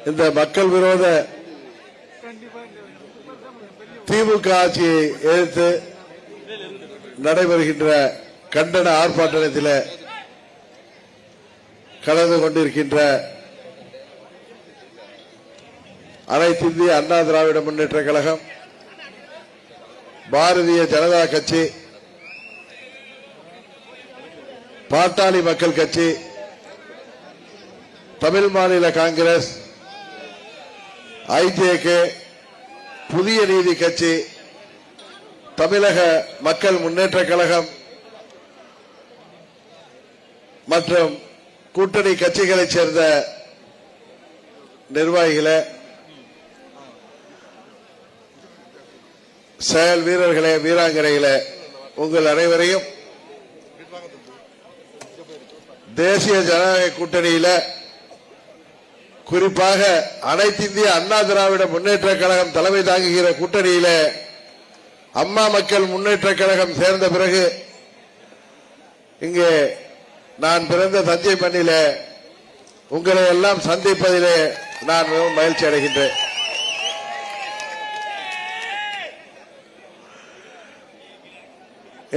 இந்த மக்கள் விரோத திமுக ஆட்சியை எதிர்த்து நடைபெறுகின்ற கண்டன ஆர்ப்பாட்டத்தில் கலந்து கொண்டிருக்கின்ற அனைத்து இந்திய அண்ணா திராவிட முன்னேற்ற கழகம், பாரதிய ஜனதா கட்சி, பாட்டாளி மக்கள் கட்சி, தமிழ் மாநில காங்கிரஸ், ஐஜேகே, புதிய நீதி கட்சி, தமிழக மக்கள் முன்னேற்ற கழகம் மற்றும் கூட்டணி கட்சிகளைச் சேர்ந்த நிர்வாகிகளே, செயல் வீரர்களே, வீராங்கனைகளே, உங்கள் அனைவரையும் தேசிய ஜனநாயக கூட்டணியில குறிப்பாக அனைத்து இந்திய அண்ணா திராவிட முன்னேற்ற கழகம் தலைமை தாங்குகிற கூட்டணியில அம்மா மக்கள் முன்னேற்ற கழகம் சேர்ந்த பிறகு இங்கே நான் பிறந்த தஞ்சை மண்ணில உங்களை எல்லாம் சந்திப்பதிலே நான் மிகவும் மகிழ்ச்சி அடைகின்றேன்.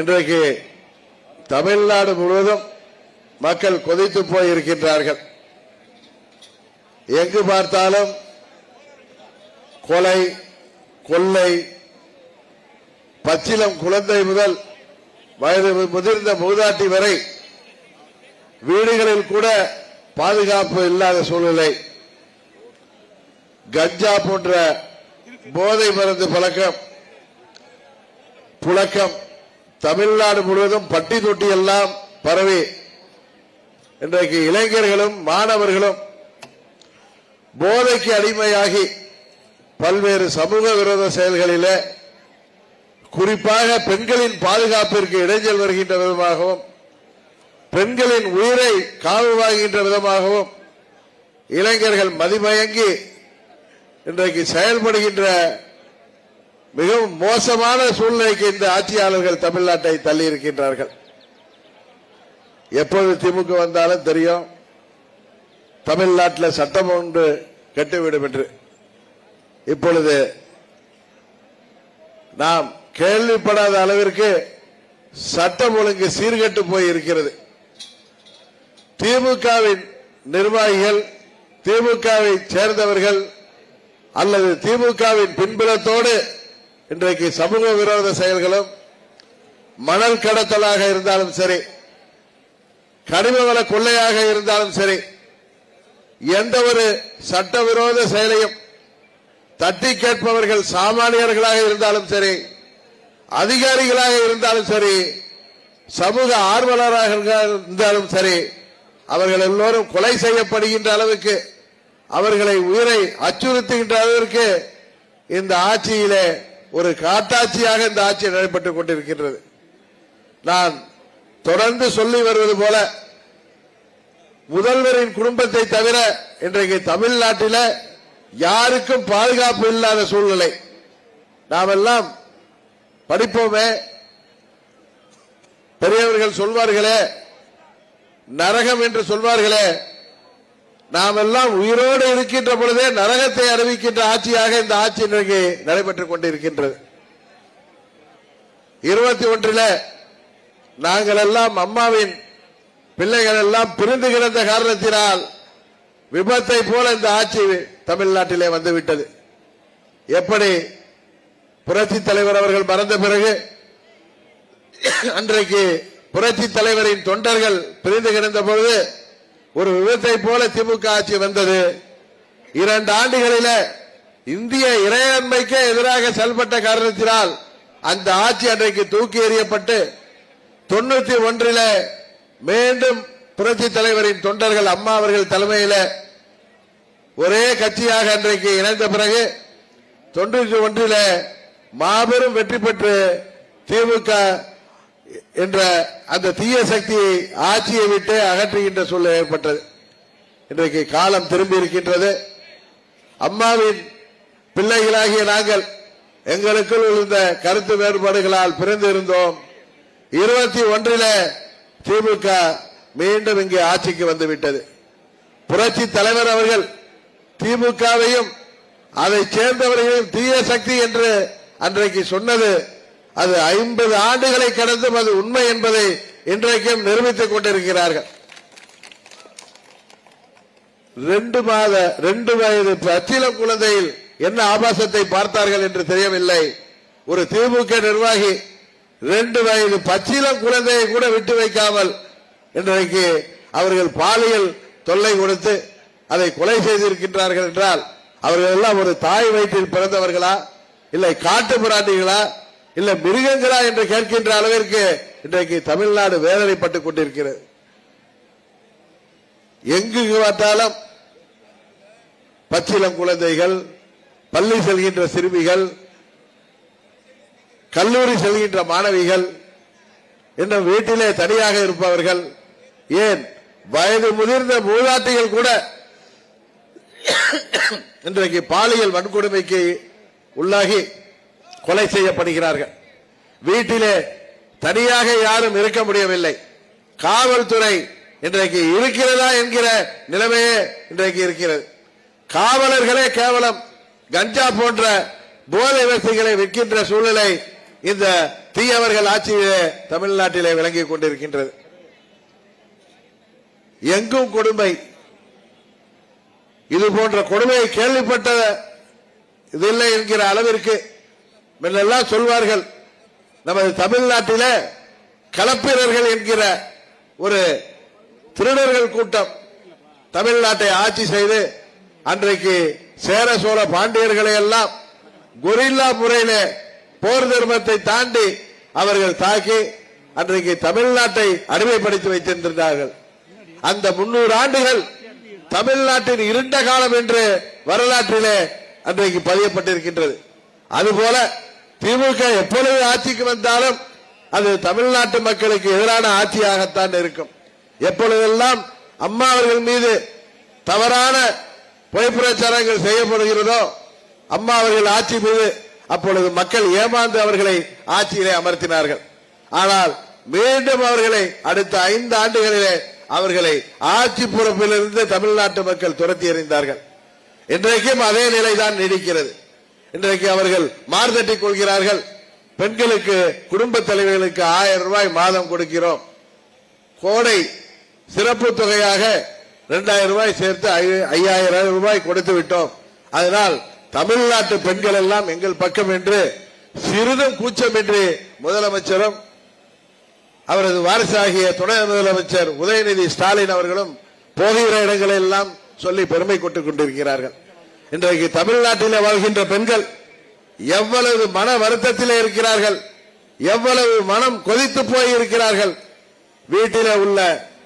இன்றைக்கு தமிழ்நாடு முழுவதும் மக்கள் கொதித்து போய் இருக்கின்றார்கள். எங்கு பார்த்தாலும் கொலை, கொள்ளை, பச்சிலம் குழந்தை முதல் வயது முதிர்ந்த மூதாட்டி வரை வீடுகளில் கூட பாதுகாப்பு இல்லாத சூழ்நிலை, கஞ்சா போன்ற போதை மருந்து புழக்கம் தமிழ்நாடு முழுவதும் பட்டி தொட்டி எல்லாம் பரவி இன்றைக்கு இளைஞர்களும் மாணவர்களும் போதைக்கு அடிமையாகி பல்வேறு சமூக விரோத செயல்களிலே குறிப்பாக பெண்களின் பாதுகாப்பிற்கு இடைஞ்சல் வருகின்ற விதமாகவும் பெண்களின் உயிரை காவு வாங்குகின்ற விதமாகவும் இளைஞர்கள் மதிமயங்கி இன்றைக்கு செயல்படுகின்ற மிகவும் மோசமான சூழ்நிலைக்கு இந்த ஆட்சியாளர்கள் தமிழ்நாட்டை தள்ளி இருக்கின்றார்கள். எப்போது திமுக வந்தாலும் தெரியும், தமிழ்நாட்டில் சட்டம் ஒன்று கட்டுவிடும் என்று. இப்பொழுது நாம் கேள்விப்படாத அளவிற்கு சட்டம் ஒழுங்கு சீர்கெட்டு போய் இருக்கிறது. திமுகவின் நிர்வாகிகள், திமுகவை சேர்ந்தவர்கள் அல்லது திமுகவின் பின்புலத்தோடு இன்றைக்கு சமூக விரோத செயல்களும் மணல் கடத்தலாக இருந்தாலும் சரி, கனிமவள கொள்ளையாக இருந்தாலும் சரி, எந்த ஒரு சட்டவிரோத செயலையும் தட்டி கேட்பவர்கள் சாமானியர்களாக இருந்தாலும் சரி, அதிகாரிகளாக இருந்தாலும் சரி, சமூக ஆர்வலராக இருந்தாலும் சரி, அவர்கள் எல்லோரும் கொலை செய்யப்படுகின்ற அளவுக்கு, அவர்களை உயிரை அச்சுறுத்துகின்ற அளவிற்கு இந்த ஆட்சியிலே ஒரு காட்டாட்சியாக இந்த ஆட்சி நடைபெற்றுக் கொண்டிருக்கின்றது. நான் தொடர்ந்து சொல்லி வருவது போல முதல்வரின் குடும்பத்தை தவிர இன்றைக்கு தமிழ்நாட்டில் யாருக்கும் பாதுகாப்பு இல்லாத சூழ்நிலை. நாம் எல்லாம் படிப்போமே, பெரியவர்கள் சொல்வார்களே, நரகம் என்று சொல்வார்களே, நாம் எல்லாம் உயிரோடு இருக்கின்ற பொழுதே நரகத்தை அறிவிக்கின்ற ஆட்சியாக இந்த ஆட்சி இன்றைக்கு நடைபெற்றுக் கொண்டிருக்கின்றது. 21 நாங்கள் எல்லாம் அம்மாவின் பிள்ளைகள் எல்லாம் பிரிந்து கிடந்த காரணத்தினால் விபத்தை போல இந்த ஆட்சி தமிழ்நாட்டிலே வந்துவிட்டது. எப்படி புரட்சி தலைவர் அவர்கள் மறந்த பிறகு அன்றைக்கு புரட்சி தலைவரின் தொண்டர்கள் பிரிந்து கிடந்த பொழுது ஒரு விபத்தை போல திமுக ஆட்சி வந்தது. 2 ஆண்டுகளில் இந்திய இறையாண்மைக்கே எதிராக செயல்பட்ட காரணத்தினால் அந்த ஆட்சி அன்றைக்கு தூக்கி எறியப்பட்டு 91 மீண்டும் புரட்சி தலைவரின் தொண்டர்கள் அம்மா அவர்கள் தலைமையில் ஒரே கட்சியாக அன்றைக்கு இணைந்த பிறகு 91 மாபெரும் வெற்றி பெற்று திமுக என்ற அந்த தீய சக்தியை ஆட்சியை விட்டு அகற்றுகின்ற சூழ்நிலை ஏற்பட்டது. இன்றைக்கு காலம் திரும்பி இருக்கின்றது. அம்மாவின் பிள்ளைகளாகிய நாங்கள் எங்களுக்குள் இருந்த கருத்து வேறுபாடுகளால் பிரிந்து இருந்தோம். 21 திமுக மீண்டும் இங்கே ஆட்சிக்கு வந்துவிட்டது. புரட்சி தலைவர் அவர்கள் திமுகவையும் அதை சேர்ந்தவர்களையும் தீய சக்தி என்று அன்றைக்கு சொன்னது அது 50 ஆண்டுகளை கடந்தும் அது உண்மை என்பதை இன்றைக்கும் நிரூபித்துக் கொண்டிருக்கிறார்கள். 2 வயது பச்சிளம் குழந்தையில் என்ன ஆபாசத்தை பார்த்தார்கள் என்று தெரியவில்லை. ஒரு திமுக நிர்வாகி 2 வயது பச்சிளம் குழந்தையை கூட விட்டு வைக்காமல் இன்றைக்கு அவர்கள் பாலியல் தொல்லை கொடுத்து அதை கொலை செய்திருக்கின்றார்கள் என்றால் அவர்கள் எல்லாம் ஒரு தாய் வயிற்றில் பிறந்தவர்களா, இல்லை காட்டு பிராண்டிகளா, இல்ல மிருகங்களா என்று கேட்கின்ற அளவிற்கு இன்றைக்கு தமிழ்நாடு வேதனைப்பட்டுக் கொண்டிருக்கிறது. எங்கு பார்த்தாலும் பச்சிளம் குழந்தைகள், பள்ளி செல்கின்ற சிறுமிகள், கல்லூரி செல்கின்ற மாணவிகள், இன்னும் வீட்டிலே தனியாக இருப்பவர்கள், ஏன் வயது முதிர்ந்த மூதாட்டிகள் கூட இன்றைக்கு பாலியல் வன்கொடுமைக்கு உள்ளாகி கொலை செய்யப்படுகிறார்கள். வீட்டிலே தனியாக யாரும் இருக்க முடியவில்லை. காவல்துறை இன்றைக்கு இருக்கிறதா என்கிற நிலைமையே இன்றைக்கு இருக்கிறது. காவலர்களே கேவலம் கஞ்சா போன்ற போதை வசதிகளை விற்கின்ற சூழ்நிலை இந்த தீயவர்கள் ஆட்சியிலே தமிழ்நாட்டிலே விளங்கிக் கொண்டிருக்கின்றது. எங்கும் கொடுமை. இது போன்ற கொடுமையை கேள்விப்பட்ட இதில்லை என்கிற அளவிற்கு முன்னெல்லாம் சொல்வார்கள். நமது தமிழ்நாட்டிலே களப்பிரர்கள் என்கிற ஒரு திருடர்கள் கூட்டம் தமிழ்நாட்டை ஆட்சி செய்து அன்றைக்கு சேர சோழ பாண்டியர்களை எல்லாம் கொரில்லா முறையிலே போர் தர்மத்தை தாண்டி அவர்கள் தாக்கி அன்றைக்கு தமிழ்நாட்டை அடிமைப்படுத்தி வைத்திருந்தார்கள். அந்த 300 ஆண்டுகள் தமிழ்நாட்டின் இருண்ட காலம் என்று வரலாற்றிலே அன்றைக்கு பதியப்பட்டிருக்கின்றது. அதுபோல திமுக எப்பொழுது ஆட்சிக்கு வந்தாலும் அது தமிழ்நாட்டு மக்களுக்கு எதிரான ஆட்சியாகத்தான் இருக்கும். எப்பொழுதெல்லாம் அம்மா அவர்கள் மீது தவறான பொய் பிரச்சாரங்கள் செய்யப்படுகிறதோ அம்மா அவர்கள் ஆட்சி மீது அப்பொழுது மக்கள் ஏமாந்து அவர்களை ஆட்சியிலே அமர்த்தினார்கள். ஆனால் மீண்டும் அவர்களை அடுத்த 5 ஆண்டுகளிலே அவர்களை ஆட்சி பொறுப்பிலிருந்து தமிழ்நாட்டு மக்கள் துரத்தி எறிந்தார்கள். இன்றைக்கும் அதே நிலைதான் நீடிக்கிறது. இன்றைக்கு அவர்கள் மார்தட்டிக் கொள்கிறார்கள். பெண்களுக்கு குடும்ப தலைவர்களுக்கு 1000 ரூபாய் மாதம் கொடுக்கிறோம். கோடை சிறப்பு தொகையாக 2000 ரூபாய் சேர்த்து 5000 ரூபாய் கொடுத்து விட்டோம். அதனால் தமிழ்நாட்டு பெண்கள் எல்லாம் எங்கள் பக்கம் என்று சிறிதும் கூச்சமின்றி முதலமைச்சரும் அவரது வாரிசாகிய துணை முதலமைச்சர் உதயநிதி ஸ்டாலின் அவர்களும் போகிற இடங்களில் எல்லாம் சொல்லி பெருமை கொட்டுக் கொண்டிருக்கிறார்கள். இன்றைக்கு தமிழ்நாட்டில் வாழ்கின்ற பெண்கள் எவ்வளவு மன வருத்தத்திலே இருக்கிறார்கள், எவ்வளவு மனம் கொதித்து போய் இருக்கிறார்கள். வீட்டிலே உள்ள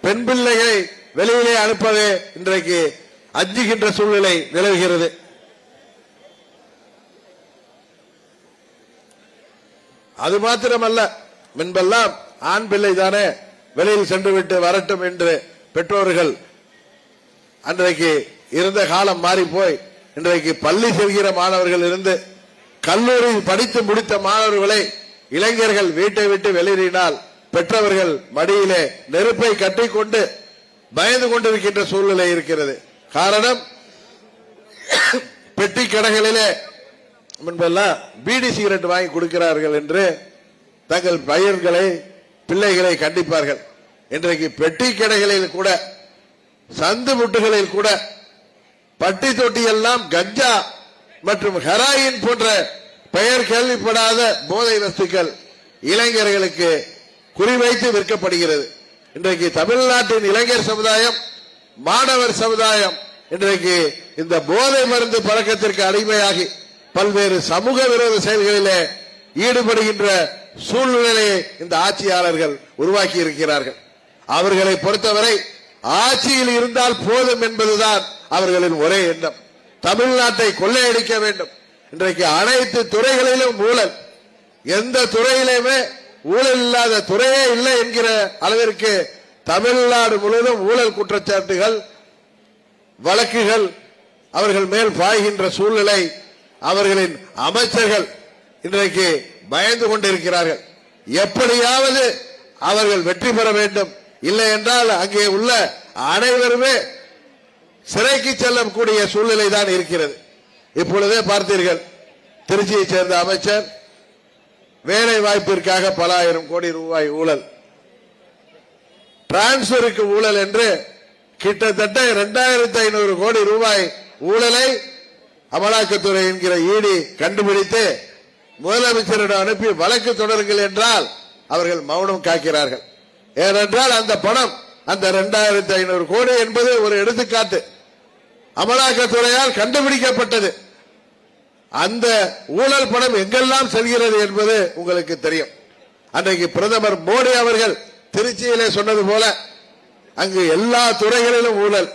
பெண் பிள்ளைகளை வெளியிலே அனுப்பவே இன்றைக்கு அஞ்சுகின்ற சூழ்நிலை நிலவுகிறது. அது மாத்திரமல்ல, முன்பெல்லாம் ஆண் பிள்ளை தானே வெளியில் சென்று விட்டு வரட்டும் என்று பெற்றோர்கள் அன்றைக்கு இருந்த காலம் மாறி போய் இன்றைக்கு பள்ளி செல்கிற மாணவர்கள் இருந்து கல்லூரி படித்து முடித்த மாணவர்களை இளைஞர்கள் வீட்டை விட்டு வெளியேறினால் பெற்றவர்கள் மடியிலே நெருப்பை கட்டிக்கொண்டு பயந்து கொண்டிருக்கின்ற சூழ்நிலை இருக்கிறது. காரணம், பெட்டி கடைகளிலே முன்பெல்லாம் பீடி சிகரெட் வாங்கி கொடுக்கிறார்கள் என்று தங்கள் பையன்களை பிள்ளைகளை கண்டிப்பார்கள். இன்றைக்கு பெட்டி கடைகளில் கூட சந்து முட்டுகளில் கூட பட்டி தொட்டி எல்லாம் கஞ்சா மற்றும் ஹெராயின் போன்ற பெயர் கேள்விப்படாத போதை வஸ்துக்கள் இளைஞர்களுக்கு குறிவைத்து விற்கப்படுகிறது. இன்றைக்கு தமிழ்நாட்டின் இளைஞர் சமுதாயம், மாணவர் சமுதாயம் இன்றைக்கு இந்த போதை மருந்து பழக்கத்திற்கு அடிமையாகி பல்வேறு சமூக விரோத செயல்களிலே ஈடுபடுகின்ற சூழ்நிலையை இந்த ஆட்சியாளர்கள் உருவாக்கி இருக்கிறார்கள். அவர்களை பொறுத்தவரை ஆட்சியில் இருந்தால் போதும் என்பதுதான் அவர்களின் ஒரே எண்ணம். தமிழ்நாட்டை கொள்ளையடிக்க வேண்டும். இன்றைக்கு அனைத்து துறைகளிலும் ஊழல், எந்த துறையிலுமே ஊழல் இல்லாத துறையே இல்லை என்கிற அளவிற்கு தமிழ்நாடு முழுவதும் ஊழல் குற்றச்சாட்டுகள், வழக்குகள் அவர்கள் மேல் பாய்கின்ற சூழ்நிலை. அவர்களின் அமைச்சர்கள் இன்றைக்கு பயந்து கொண்டிருக்கிறார்கள். எப்படியாவது அவர்கள் வெற்றி பெற வேண்டும், இல்லை என்றால் அங்கே உள்ள அனைவருமே சிறைக்கு செல்லக்கூடிய சூழ்நிலை தான் இருக்கிறது. இப்பொழுதே பார்த்தீர்கள், திருச்சியை சேர்ந்த அமைச்சர் வேலை வாய்ப்பிற்காக பல ஆயிரம் கோடி ரூபாய் ஊழல், டிரான்ஸ்பருக்கு ஊழல் என்று கிட்டத்தட்ட 2500 கோடி ரூபாய் ஊழலை அமலாக்கத்துறை என்கிற ஈடி கண்டுபிடித்து முதலமைச்சரிடம் அனுப்பி வழக்கு தொடருங்கள் என்றால் அவர்கள் மௌனம் காக்கிறார்கள். ஏனென்றால் அந்த பணம், அந்த 2500 கோடி என்பது ஒரு எடுத்துக்காட்டு, அமலாக்கத்துறையால் கண்டுபிடிக்கப்பட்டது. அந்த ஊழல் பணம் எங்கெல்லாம் செல்கிறது என்பது உங்களுக்கு தெரியும். அன்றைக்கு பிரதமர் மோடி அவர்கள் திருச்சியிலே சொன்னது போல அங்கு எல்லா துறைகளிலும் ஊழல்,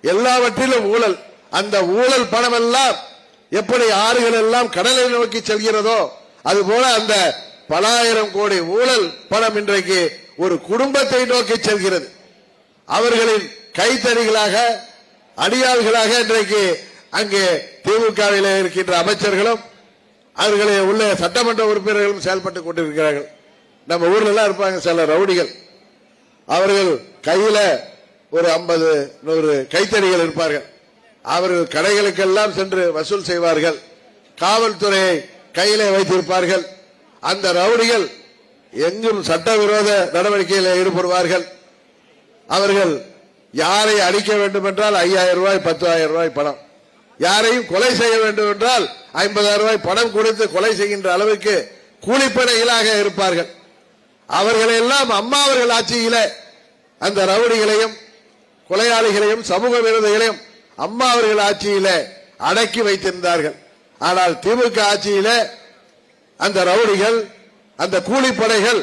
எல்லாவற்றிலும் ஊழல். அந்த ஊழல் பணம் எல்லாம் எப்படி ஆறுகள் எல்லாம் கடலை நோக்கி செல்கிறதோ அதுபோல அந்த பல ஆயிரம் கோடி ஊழல் பணம் இன்றைக்கு ஒரு குடும்பத்தை நோக்கி செல்கிறது. அவர்களின் கைத்தறிகளாக, அடியாள்களாக இன்றைக்கு அங்கே திமுகவில் இருக்கின்ற அமைச்சர்களும் அவர்களே உள்ள சட்டமன்ற உறுப்பினர்களும் செயல்பட்டுக் கொண்டிருக்கிறார்கள். நம்ம ஊர்ல எல்லாம் இருப்பாங்க சில ரவுடிகள், அவர்கள் கையில ஒரு 50-100 கைத்தறிகள் இருப்பார்கள். அவர்கள் கடைகளுக்கெல்லாம் சென்று வசூல் செய்வார்கள். காவல்துறையை கையிலே வைத்திருப்பார்கள். அந்த ரவுடிகள் எங்கும் சட்டவிரோத நடவடிக்கையில் ஈடுபடுவார்கள். அவர்கள் யாரை அடிக்க வேண்டும் என்றால் 5000 ரூபாய் 10,000 ரூபாய் பணம், யாரையும் கொலை செய்ய வேண்டும் என்றால் 50,000 ரூபாய் பணம் கொடுத்து கொலை செய்கின்ற அளவுக்கு கூலிப்படைகளாக இருப்பார்கள். அவர்களெல்லாம் அம்மா அவர்கள் ஆட்சியில அந்த ரவுடிகளையும் கொலையாளிகளையும் சமூக விரோதிகளையும் அம்மா அவர்கள் ஆட்சியில அடக்கி வைத்திருந்தார்கள். ஆனால் திமுக ஆட்சியில அந்த ரவுடிகள், அந்த கூலிப்படைகள்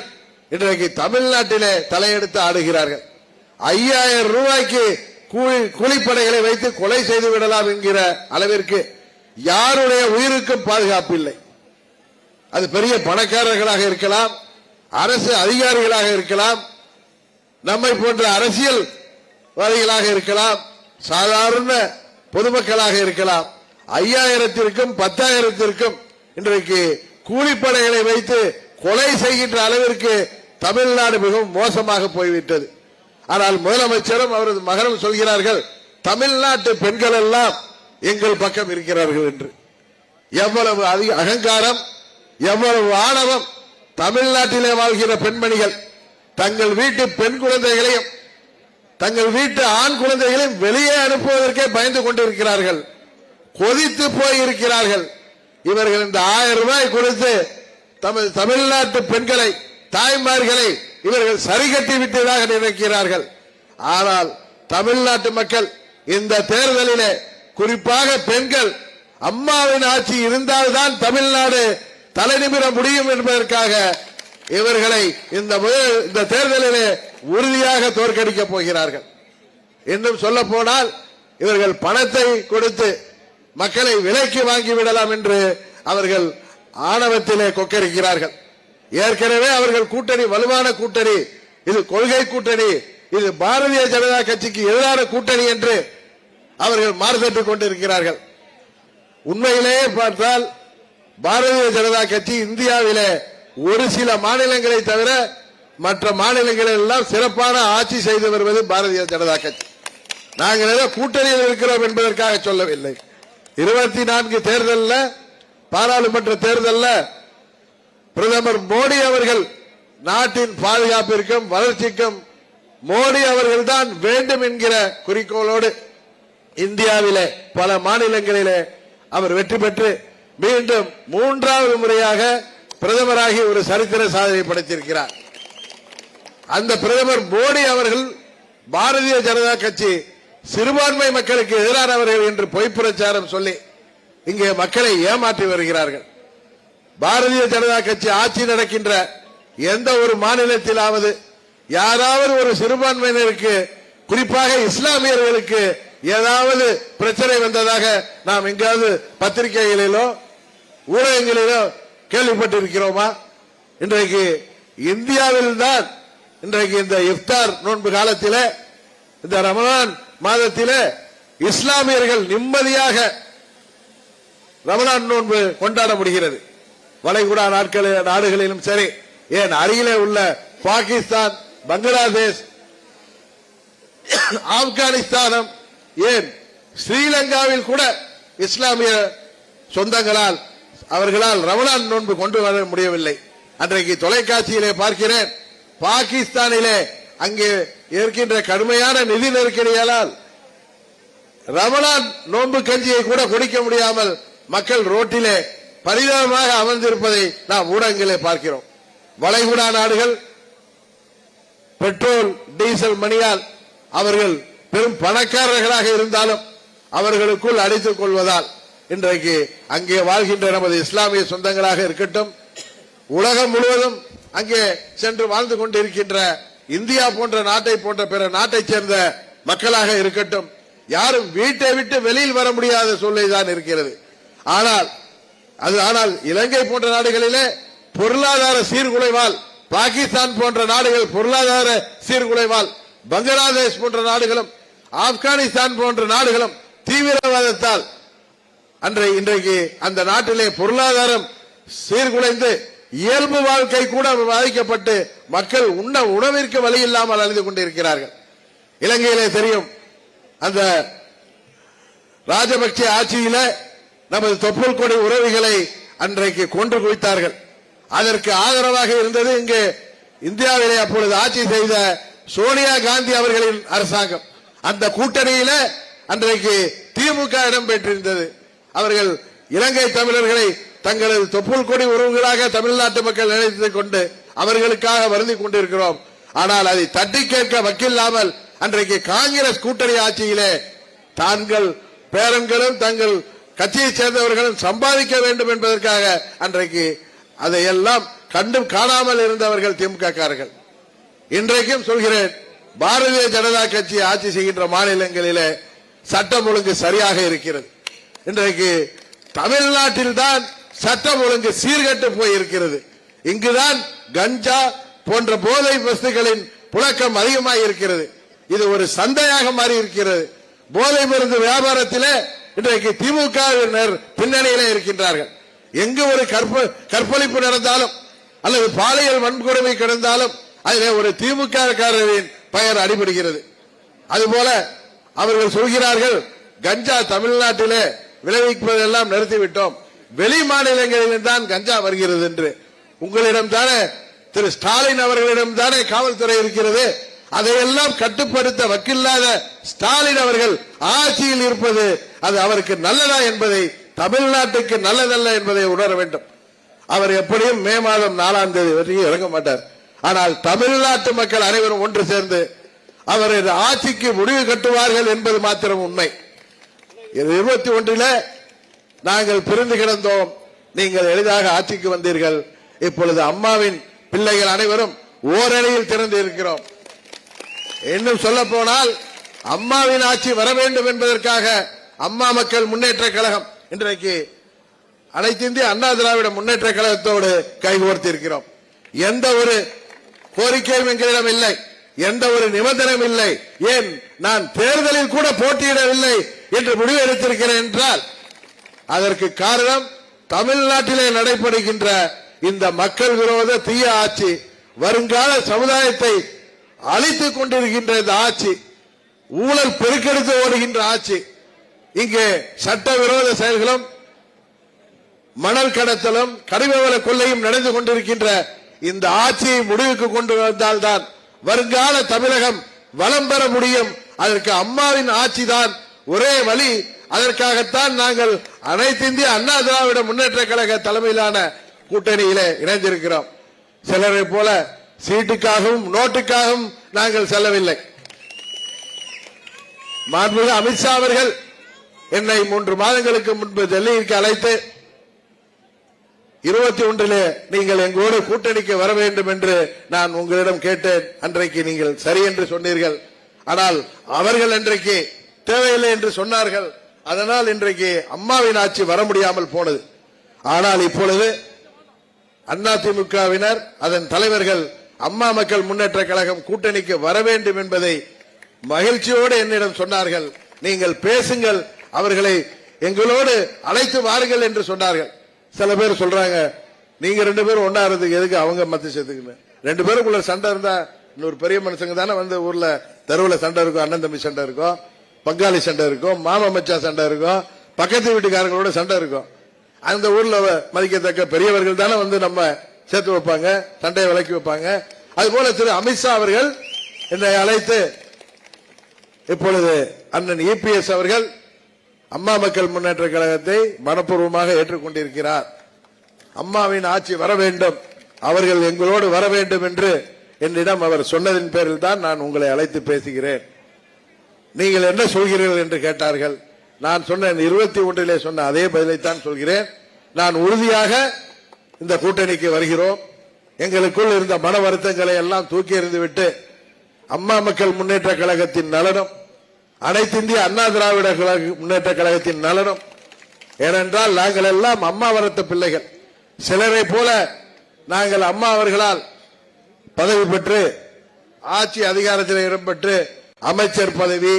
இன்றைக்கு தமிழ்நாட்டிலே தலையெடுத்து ஆடுகிறார்கள். 5000 ரூபாய்க்கு கூலிப்படைகளை வைத்து கொலை செய்து விடலாம் என்கிற அளவிற்கு யாருடைய உயிருக்கும் பாதுகாப்பு இல்லை. அது பெரிய பணக்காரர்களாக இருக்கலாம், அரசு அதிகாரிகளாக இருக்கலாம், நம்மை போன்ற அரசியல்வாதிகளாக இருக்கலாம், சாதாரண பொதுமக்களாக இருக்கலாம். 5000த்திற்கும் 10,000த்திற்கும் இன்றைக்கு கூலிப்படைகளை வைத்து கொலை செய்கின்ற அளவிற்கு தமிழ்நாடு மிகவும் மோசமாக போய்விட்டது. ஆனால் முதலமைச்சரும் அவரது மகனும் சொல்கிறார்கள், தமிழ்நாட்டு பெண்கள் எல்லாம் எங்கள் பக்கம் இருக்கிறார்கள் என்று. எவ்வளவு அதிக அகங்காரம், எவ்வளவு ஆணவம்! தமிழ்நாட்டிலே வாழ்கிற பெண்மணிகள் தங்கள் வீட்டு பெண் குழந்தைகளையும் தங்கள் வீட்டு ஆண் குழந்தைகளையும் வெளியே அனுப்புவதற்கே பயந்து கொண்டிருக்கிறார்கள், கொதித்து போய் இருக்கிறார்கள். இவர்கள் இந்த 1000 ரூபாய் கொடுத்து தமிழ்நாட்டு பெண்களை, தாய்மார்களை இவர்கள் சரிகட்டி விட்டதாக நினைக்கிறார்கள். ஆனால் தமிழ்நாட்டு மக்கள் இந்த தேர்தலிலே, குறிப்பாக பெண்கள், அம்மாவின் ஆட்சி இருந்தால்தான் தமிழ்நாடு தலைநிமிர முடியும் என்பதற்காக இவர்களை இந்த தேர்தலிலே உறுதியாக தோற்கடிக்கப் போகிறார்கள். இன்னும் சொல்ல போனால் இவர்கள் பணத்தை கொடுத்து மக்களை விலைக்கு வாங்கிவிடலாம் என்று அவர்கள் ஆணவத்திலே கொக்கரிக்கிறார்கள். ஏற்கனவே அவர்கள் கூட்டணி வலுவான கூட்டணி, இது கொள்கை கூட்டணி, இது பாரதிய ஜனதா கட்சிக்கு எதிரான கூட்டணி என்று அவர்கள் மாறுதட்டிக் கொண்டிருக்கிறார்கள். உண்மையிலேயே பார்த்தால் பாரதிய ஜனதா கட்சி இந்தியாவிலே ஒரு சில மாநிலங்களை தவிர மற்ற மாநிலங்களில் எல்லாம் சிறப்பான ஆட்சி செய்து வருவது பாரதிய ஜனதா கட்சி. நாங்கள் ஏதோ கூட்டணியில் இருக்கிறோம் என்பதற்காக சொல்லவில்லை. 24 தேர்தலில், பாராளுமன்ற தேர்தலில் பிரதமர் மோடி அவர்கள் நாட்டின் பாதுகாப்பிற்கும் வளர்ச்சிக்கும் மோடி அவர்கள் தான் வேண்டும் என்கிற குறிக்கோளோடு இந்தியாவிலே பல மாநிலங்களிலே அவர் வெற்றி பெற்று மீண்டும் 3வது முறையாக பிரதமராகி ஒரு சரித்திர சாதனை படைத்திருக்கிறார். அந்த பிரதமர் மோடி அவர்கள் பாரதிய ஜனதா கட்சி சிறுபான்மை மக்களுக்கு எதிரானவர்கள் என்று பொய் பிரச்சாரம் சொல்லி இங்கே மக்களை ஏமாற்றி வருகிறார்கள். பாரதிய ஜனதா கட்சி ஆட்சி நடக்கின்ற எந்த ஒரு மாநிலத்திலாவது யாராவது ஒரு சிறுபான்மையினருக்கு, குறிப்பாக இஸ்லாமியர்களுக்கு ஏதாவது பிரச்சனை வந்ததாக நாம் எங்காவது பத்திரிகைகளிலோ ஊடகங்களிலோ கேள்விப்பட்டிருக்கிறோமா? இன்றைக்கு இந்தியாவில் தான் இன்றைக்கு இந்த இஃப்தார் நோன்பு காலத்திலே, இந்த ரமலான் மாதத்திலே இஸ்லாமியர்கள் நிம்மதியாக ரமலான் நோன்பு கொண்டாட முடிகிறது. வளைகுடா நாடுகளிலும் சரி, ஏன் அருகிலே உள்ள பாகிஸ்தான், பங்களாதேஷ், ஆப்கானிஸ்தானம், ஏன் ஸ்ரீலங்காவில் கூட இஸ்லாமிய சொந்தங்களால் அவர்களால் ரமலான் நோன்பு கொண்டு வர முடியவில்லை. அன்றைக்கு தொலைக்காட்சியிலே பார்க்கிறேன், பாகிஸ்தானிலே அங்கே இருக்கின்ற கடுமையான நிதி நெருக்கடியால் ரமலான் நோன்பு கஞ்சியை கூட குடிக்க முடியாமல் மக்கள் ரோட்டிலே பரிதாபமாக அமர்ந்திருப்பதை நாம் ஊடகங்களே பார்க்கிறோம். வளைகுடா நாடுகள் பெட்ரோல் டீசல் மணியால் அவர்கள் பெரும் பணக்காரர்களாக இருந்தாலும் அவர்களுக்குள் அடித்துக் கொள்வதால் இன்றைக்கு அங்கே வாழ்கின்ற நமது இஸ்லாமிய சொந்தங்களாக இருக்கட்டும், உலகம் முழுவதும் அங்கே சென்று வாழ்ந்து கொண்டிருக்கின்ற இந்தியா போன்ற நாட்டை போன்ற பிற நாட்டைச் சேர்ந்த மக்களாக இருக்கட்டும், யாரும் வீட்டை விட்டு வெளியில் வர முடியாத சூழ்நிலைதான் இருக்கிறது. ஆனால் இலங்கை போன்ற நாடுகளிலே பொருளாதார சீர்குலைவால், பாகிஸ்தான் போன்ற நாடுகள் பொருளாதார சீர்குலைவால், பங்களாதேஷ் போன்ற நாடுகளும் ஆப்கானிஸ்தான் போன்ற நாடுகளும் தீவிரவாதத்தால் இன்றைக்கு அந்த நாட்டிலே பொருளாதாரம் சீர்குலைந்து இயல்பு வாழ்க்கை கூட பாதிக்கப்பட்டு மக்கள் உண்ண உணவிற்கு வழி இல்லாமல் அழிந்து கொண்டிருக்கிறார்கள். இலங்கையிலே தெரியும், அந்த ராஜபக்சே ஆட்சியில நமது தொப்புள் கொடி உறவுகளை அன்றைக்கு கொன்று குவித்தார்கள். அதற்கு ஆதரவாக இருந்தது இங்கு இந்தியாவிலே அப்பொழுது ஆட்சி செய்த சோனியா காந்தி அவர்களின் அரசாங்கம். அந்த கூட்டணியில அன்றைக்கு திமுக இடம் பெற்றிருந்தது. அவர்கள் இலங்கை தமிழர்களை தங்களது தொப்புள் கொடி உறவுகளாக தமிழ்நாட்டு மக்கள் நினைத்துக் கொண்டு அவர்களுக்காக வருந்தி கொண்டிருக்கிறோம். ஆனால் அதை தட்டி கேட்க வக்கில்லாமல் அன்றைக்கு காங்கிரஸ் கூட்டணி ஆட்சியிலே தாங்கள் பேரன்களும் தங்கள் கட்சியை சேர்ந்தவர்களும் சம்பாதிக்க வேண்டும் என்பதற்காக அன்றைக்கு அதையெல்லாம் கண்டும் காணாமல் இருந்தவர்கள் திமுக காரர்கள். இன்றைக்கும் சொல்கிறேன், பாரதிய ஜனதா கட்சி ஆட்சி செய்கின்ற மாநிலங்களிலே சட்டம் ஒழுங்கு சரியாக இருக்கிறது. இன்றைக்கு தமிழ்நாட்டில் தான் சட்டம் ஒழுங்கு சீர்கட்டு போயிருக்கிறது. இங்குதான் கஞ்சா போன்ற போதை வஸ்துகளின் புழக்கம் அதிகமாக இருக்கிறது. இது ஒரு சந்தையாக மாறி இருக்கிறது. போதை மருந்து வியாபாரத்திலே இன்றைக்கு திமுகவினர் பின்னணியிலே இருக்கின்றார்கள். எங்கு ஒரு கற்பழிப்பு நடந்தாலும் அல்லது பாலியல் வன்கொடுமை கிடந்தாலும் அதிலே ஒரு திமுக காரரின் பெயர் அடிபடுகிறது. அதுபோல அவர்கள் சொல்கிறார்கள், கஞ்சா தமிழ்நாட்டிலே விளைவிப்பதெல்லாம் நிறுத்திவிட்டோம், வெளி மாநிலங்களில் தான் கஞ்சா வருகிறது என்று. உங்களிடம் தானே திரு ஸ்டாலின் அவர்களிடம் தானே காவல்துறை இருக்கிறது. அதையெல்லாம் கட்டுப்படுத்த வக்கில்லாத ஸ்டாலின் அவர்கள் ஆட்சியில் இருப்பது அது அவருக்கு நல்லதா என்பதை, தமிழ்நாட்டுக்கு நல்லதல்ல என்பதை உணர வேண்டும். அவர் எப்படியும் மே மாதம் 4ஆம் தேதி வரைக்கும் இறங்க மாட்டார். ஆனால் தமிழ்நாட்டு மக்கள் அனைவரும் ஒன்று சேர்ந்து அவரது ஆட்சிக்கு முடிவு கட்டுவார்கள் என்பது மாத்திரம் உண்மை. 21 நாங்கள் பிரிந்து கிடந்தோம், நீங்கள் எளிதாக ஆட்சிக்கு வந்தீர்கள். இப்பொழுது அம்மாவின் பிள்ளைகள் அனைவரும் ஓரணியில் திறந்து இருக்கிறோம். இன்னும் சொல்ல போனால் அம்மாவின் ஆட்சி வர வேண்டும் என்பதற்காக அம்மா மக்கள் முன்னேற்ற கழகம் இன்றைக்கு அனைத்து இந்திய அண்ணா திராவிட முன்னேற்ற கழகத்தோடு கைகோர்த்து இருக்கிறோம். எந்த ஒரு கோரிக்கையும் எங்களிடம் இல்லை, எந்த ஒரு நிபந்தனையும் இல்லை. ஏன் நான் தேர்தலில் கூட போட்டியிடவில்லை என்று முடிவு எடுத்திருக்கிறேன் என்றால் அதற்கு காரணம் தமிழ்நாட்டிலே நடைபெறுகின்ற இந்த மக்கள் விரோத தீய ஆட்சி, வருங்கால சமுதாயத்தை அழித்துக் கொண்டிருக்கின்ற இந்த ஆட்சி, ஊழல் பெருக்கெடுத்து ஓடுகின்ற ஆட்சி, இங்கே சட்டவிரோத செயல்களும் மணல் கடத்தலும் கனிமவள கொள்ளையும் நடந்து கொண்டிருக்கின்ற இந்த ஆட்சியை முடிவுக்கு கொண்டு வந்தால்தான் வருங்கால தமிழகம் வளம் பெற முடியும். அதற்கு அம்மாவின் ஆட்சி தான் ஒரே வழி. அதற்காகத்தான் நாங்கள் அனைத்து இந்திய அண்ணா திராவிட முன்னேற்ற கழக தலைமையிலான கூட்டணியிலே இணைந்திருக்கிறோம். சிலரை போல சீட்டுக்காகவும் நோட்டுக்காகவும் நாங்கள் செல்லவில்லை. மாண்புமிகு அமித்ஷா அவர்கள் என்னை 3 மாதங்களுக்கு முன்பு டெல்லிக்கு அழைத்து 21 நீங்கள் எங்களோடு கூட்டணிக்கு வர வேண்டும் என்று நான் உங்களிடம் கேட்டேன். அன்றைக்கு நீங்கள் சரி என்று சொன்னீர்கள். ஆனால் அவர்கள் இன்றைக்கு தேவையில்லை என்று சொன்னார்கள். அதனால் இன்றைக்கு அம்மாவின் ஆட்சி வர முடியாமல் போனது. ஆனால் இப்பொழுது அதிமுகவினர் அதன் தலைவர்கள் அம்மா மக்கள் முன்னேற்ற கழகம் கூட்டணிக்கு வர வேண்டும் என்பதை மகிழ்ச்சியோடு என்னிடம் சொன்னார்கள். நீங்கள் பேசுங்கள், அவர்களை எங்களோடு அழைத்து வாருங்கள் என்று சொன்னார்கள். சில பேர் சொல்றாங்க, நீங்க 2 பேரும் ஒன்னா இருந்ததுக்கு எதுக்கு அவங்க மத்திய சேர்த்துக்கணும், 2 பேருக்குள்ள சண்டை இருந்தா இன்னொரு பெரிய மனுஷங்க தானே வந்து ஊர்ல தெருவில் சண்டை இருக்கும், அண்ணன் தம்பி சண்டை இருக்கும், பங்காளி சண்டை இருக்கும், மாமா மச்சா சண்டை இருக்கும், பக்கத்து வீட்டுக்காரங்களோட சண்டை இருக்கும். அந்த ஊர்ல மதிக்கத்தக்க பெரியவர்கள் தானே வந்து நம்ம சேர்த்து வைப்பாங்க, சண்டையை விலக்கி வைப்பாங்க. அதுபோல திரு அமித்ஷா அவர்கள் என்னை அழைத்து இப்பொழுது அண்ணன் இபிஎஸ் அவர்கள் அம்மா மக்கள் முன்னேற்ற கழகத்தை மனப்பூர்வமாக ஏற்றுக்கொண்டிருக்கிறார். அம்மாவின் ஆட்சி வர வேண்டும், அவர்கள் எங்களோடு வர வேண்டும் என்று என்னிடம் அவர் சொன்னதின் பேரில் தான் நான் உங்களை அழைத்து பேசுகிறேன். நீங்கள் என்ன சொல்கிறீர்கள் என்று கேட்டார்கள். நான் சொன்ன 21 சொன்ன அதே பதிலைத்தான் சொல்கிறேன். நான் உறுதியாக இந்த கூட்டணிக்கு வருகிறோம். எங்களுக்குள் இருந்த மன வருத்தங்களை எல்லாம் தூக்கி எறிந்துவிட்டு அம்மா மக்கள் முன்னேற்ற கழகத்தின் நலனும் அனைத்து இந்திய அண்ணா திராவிட முன்னேற்ற கழகத்தின் நலனும், ஏனென்றால் நாங்கள் எல்லாம் அம்மா வளர்த்த பிள்ளைகள். சிலரை போல நாங்கள் அம்மா அவர்களால் பதவி பெற்று ஆட்சி அதிகாரத்தில் இடம்பெற்று அமைச்சர் பதவி,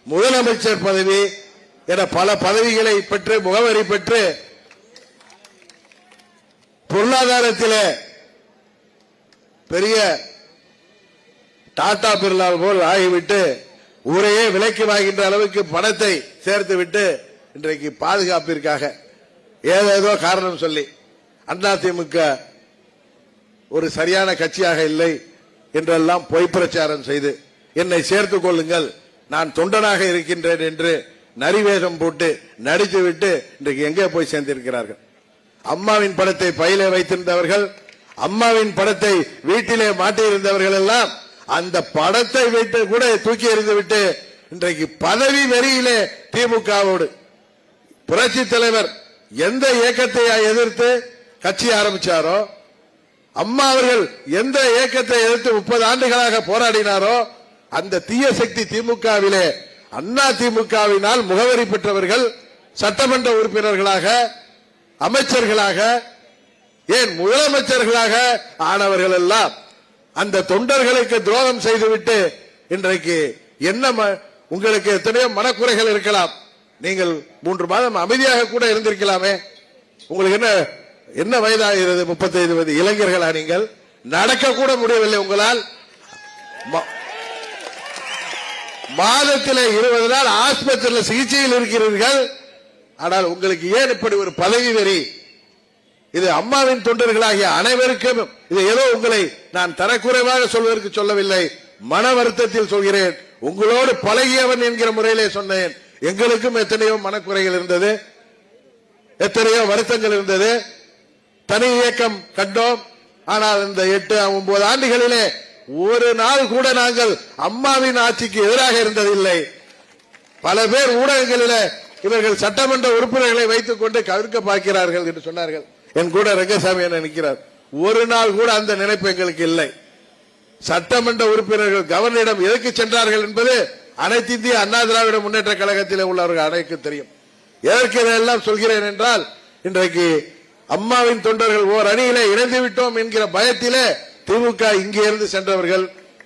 முதலமைச்சர் பதவி என பல பதவிகளை பெற்று முகவரி பெற்று பொருளாதாரத்திலே பெரிய டாடா பிர்லா போல் ஆகிவிட்டு ஊரையே விலைக்கு வாங்கின்ற அளவுக்கு பணத்தை சேர்த்து விட்டு இன்றைக்கு பாதுகாப்பிற்காக ஏதேதோ காரணம் சொல்லி அதிமுக ஒரு சரியான கட்சியாக இல்லை என்றெல்லாம் பொய் பிரச்சாரம் செய்து என்னை சேர்த்துக் கொள்ளுங்கள், நான் தொண்டனாக இருக்கின்றேன் என்று நரிவேஷம் போட்டு நடித்துவிட்டு இன்றைக்கு எங்கே போய் சேர்ந்திருக்கிறார்கள். அம்மாவின் படத்தை பையிலே வைத்திருந்தவர்கள், அம்மாவின் படத்தை வீட்டிலே மாட்டியிருந்தவர்கள் எல்லாம் அந்த படத்தை வைத்து கூட தூக்கி எறிந்துவிட்டு இன்றைக்கு பதவி வெறியிலே திமுகவோடு புரட்சி தலைவர் எந்த இயக்கத்தை எதிர்த்து கட்சி ஆரம்பிச்சாரோ, அம்மா அவர்கள் எந்த இயக்கத்தை எதிர்த்து 30 ஆண்டுகளாக போராடினாரோ அந்த தீய சக்தி திமுகவிலே அண்ணா திமுகவினால் முகவரி பெற்றவர்கள் சட்டமன்ற உறுப்பினர்களாக, அமைச்சர்களாக, ஏன் முதலமைச்சர்களாக ஆனவர்கள் எல்லாம் அந்த தொண்டர்களுக்கு துரோகம் செய்துவிட்டு இன்றைக்கு என்ன உங்களுக்கு எத்தனையோ மனக்குறைகள் இருக்கலாம். நீங்கள் 3 மாதம் அமைதியாக கூட இருந்திருக்கலாமே. உங்களுக்கு என்ன வயதாகிறது? 35 வயது இளைஞர்களா? நீங்கள் நடக்க கூட முடியவில்லை உங்களால். மாதத்தில் 20 நாள் ஆஸ்பத்திரியில் சிகிச்சையில் இருக்கிறீர்கள். ஆனால் உங்களுக்கு ஏன் இப்படி ஒரு பதவி வெறி? இது அம்மாவின் தொண்டர்களாகிய அனைவருக்கும் இது ஏதோ உங்களை நான் தரக்குறைவாக சொல்வதற்கு சொல்லவில்லை, மன வருத்தத்தில் சொல்கிறேன். உங்களோடு பழகியவன் என்கிற முறையிலே சொன்னேன். எங்களுக்கும் எத்தனையோ மனக்குறைகள் இருந்தது, எத்தனையோ வருத்தங்கள் இருந்தது. தனி இயக்கம் கண்டோம். ஆனால் இந்த 8-9 ஆண்டுகளிலே ஒரு நாள் கூட நாங்கள் அம்மாவின் ஆட்சிக்கு எதிராக இருந்ததில்லை. பல பேர் ஊடகங்களிலே இவர்கள் சட்டமன்ற உறுப்பினர்களை வைத்துக் கொண்டு கவிர்க்க பார்க்கிறார்கள் என்று சொன்னார்கள். என் கூட ரங்கசாமி என்ன நிற்கிறார். ஒரு நாள் கூட அந்த நினைப்பு எங்களுக்கு இல்லை. சட்டமன்ற உறுப்பினர்கள் கவர்னரிடம் எதற்கு சென்றார்கள் என்பது அனைத்து இந்திய அண்ணா திராவிட முன்னேற்ற கழகத்தில் உள்ளவர்கள் அனைவருக்கும் தெரியும். எதற்கு இதெல்லாம் சொல்கிறேன் என்றால், இன்றைக்கு அம்மாவின் தொண்டர்கள் ஓர் அணியிலே இணைந்து விட்டோம் என்கிற பயத்திலே திமுக இங்கே இருந்து சென்றவர்கள்,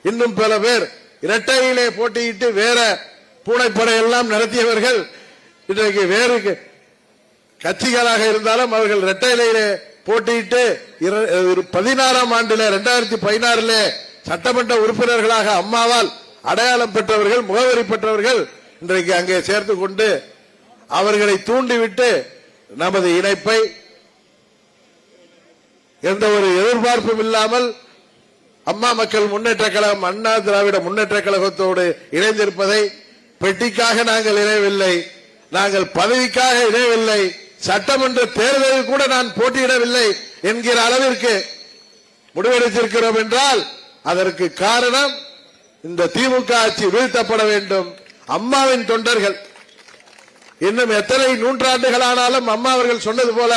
இன்னும் பல பேர் இரட்டையிலே போட்டியிட்டு வேற பூனைப்படை எல்லாம் நடத்தியவர்கள் இன்றைக்கு வேறு கட்சிகளாக இருந்தாலும் அவர்கள் இரட்டையிலே போட்டியிட்டு 16ஆம் ஆண்டில் 2016 சட்டமன்ற உறுப்பினர்களாக அம்மாவால் அடையாளம் பெற்றவர்கள், முகவரி பெற்றவர்கள் இன்றைக்கு அங்கே சேர்த்துக் கொண்டு அவர்களை தூண்டிவிட்டு நமது இணைப்பை எந்த ஒரு எதிர்பார்ப்பும் இல்லாமல் அம்மா மக்கள் முன்னேற்ற கழகம் அண்ணா திராவிட முன்னேற்ற கழகத்தோடு இணைந்திருப்பதை பெட்டிக்காக நாங்கள் இணையவில்லை, நாங்கள் பதவிக்காக இணையவில்லை, சட்டமன்ற தேர்தலில் கூட நான் போட்டியிடவில்லை என்கிற அளவிற்கு முடிவெடுத்திருக்கிறோம் என்றால் அதற்கு காரணம் இந்த திமுக ஆட்சி வீழ்த்தப்பட வேண்டும். அம்மாவின் தொண்டர்கள் இன்னும் எத்தனை நூற்றாண்டுகளானாலும் அம்மா அவர்கள் சொன்னது போல